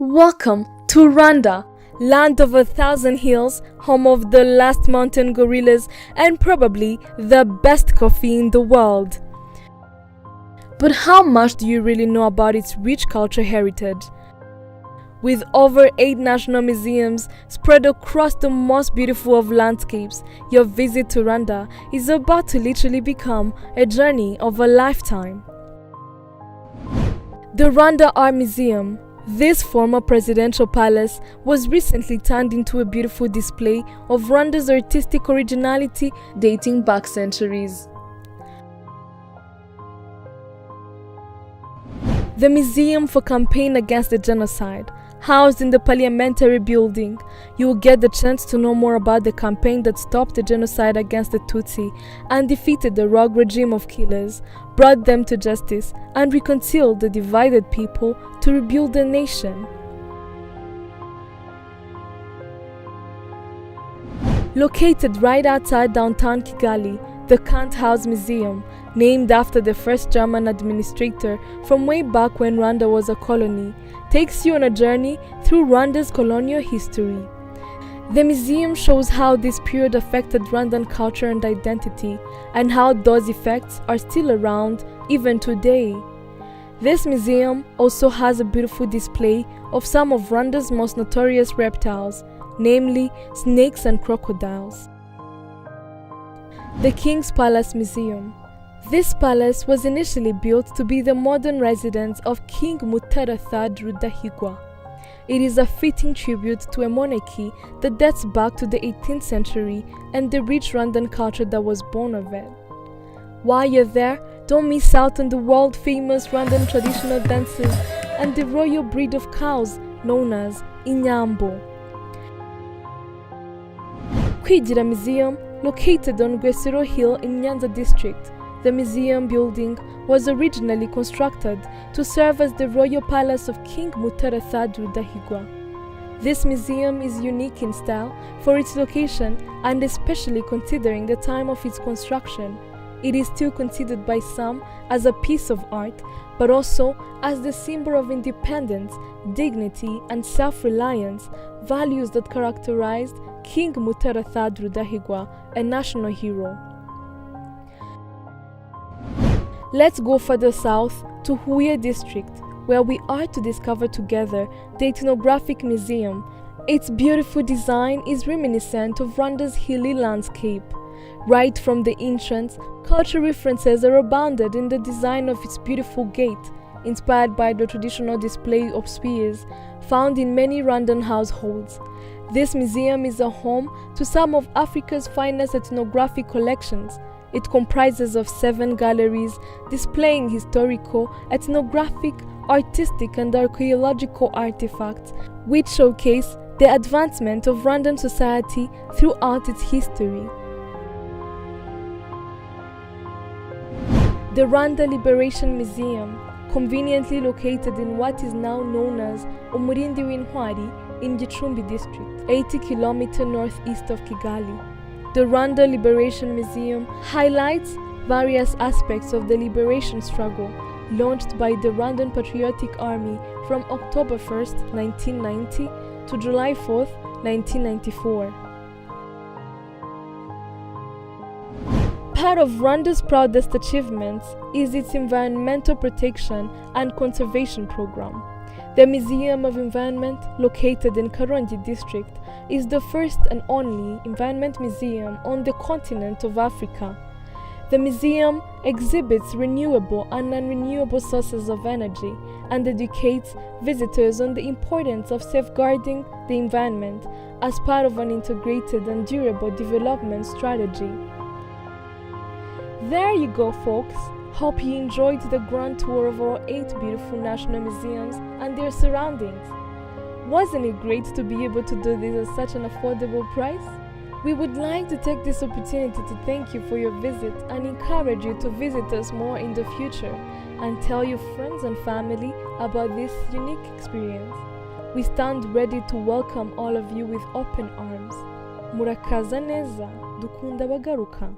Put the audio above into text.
Welcome to Rwanda, land of 1,000 hills, home of the last mountain gorillas, and probably the best coffee in the world. But how much do you really know about its rich cultural heritage? With over 8 national museums spread across the most beautiful of landscapes, your visit to Rwanda is about to literally become a journey of a lifetime. The Rwanda Art Museum. This former presidential palace was recently turned into a beautiful display of Rwanda's artistic originality dating back centuries. The Museum for Campaign Against the Genocide. Housed in the Parliamentary Building, you will get the chance to know more about the campaign that stopped the genocide against the Tutsi and defeated the rogue regime of killers, brought them to justice, and reconciled the divided people to rebuild the nation. Located right outside downtown Kigali, the Kant House Museum, named after the first German administrator from way back when Rwanda was a colony, takes you on a journey through Rwanda's colonial history. The museum shows how this period affected Rwandan culture and identity, and how those effects are still around even today. This museum also has a beautiful display of some of Rwanda's most notorious reptiles, namely snakes and crocodiles. The King's Palace Museum. This palace was initially built to be the modern residence of King Mutara III Rudahigwa. It is a fitting tribute to a monarchy that dates back to the 18th century and the rich Rwandan culture that was born of it. While you're there, don't miss out on the world-famous Rwandan traditional dances and the royal breed of cows known as Inyambo. Kwigira Museum, located on Gwesero Hill in Nyanza district. The museum building was originally constructed to serve as the royal palace of King Mutara III Rudahigwa. This museum is unique in style for its location and especially considering the time of its construction. It is still considered by some as a piece of art, but also as the symbol of independence, dignity, and self-reliance, values that characterized King Mutara III Rudahigwa, a national hero. Let's go further south to Huye district, where we are to discover together the Ethnographic Museum. Its beautiful design is reminiscent of Rwanda's hilly landscape. Right from the entrance, cultural references are abounded in the design of its beautiful gate, inspired by the traditional display of spears found in many Rwandan households. This museum is a home to some of Africa's finest ethnographic collections. It comprises of 7 galleries displaying historical, ethnographic, artistic and archaeological artifacts, which showcase the advancement of Rwandan society throughout its history. The Rwanda Liberation Museum, conveniently located in what is now known as Umurindi w'Intwari in Gicumbi district, 80 km northeast of Kigali. The Rwanda Liberation Museum highlights various aspects of the liberation struggle launched by the Rwandan Patriotic Army from October 1st, 1990 to July 4th, 1994. Part of Rwanda's proudest achievements is its environmental protection and conservation program. The Museum of Environment, located in Karongi district, is the first and only environment museum on the continent of Africa. The museum exhibits renewable and non-renewable sources of energy and educates visitors on the importance of safeguarding the environment as part of an integrated and durable development strategy. There you go, folks. Hope you enjoyed the grand tour of our 8 beautiful national museums and their surroundings. Wasn't it great to be able to do this at such an affordable price? We would like to take this opportunity to thank you for your visit and encourage you to visit us more in the future and tell your friends and family about this unique experience. We stand ready to welcome all of you with open arms. Murakaza neza, dukunda bagaruka.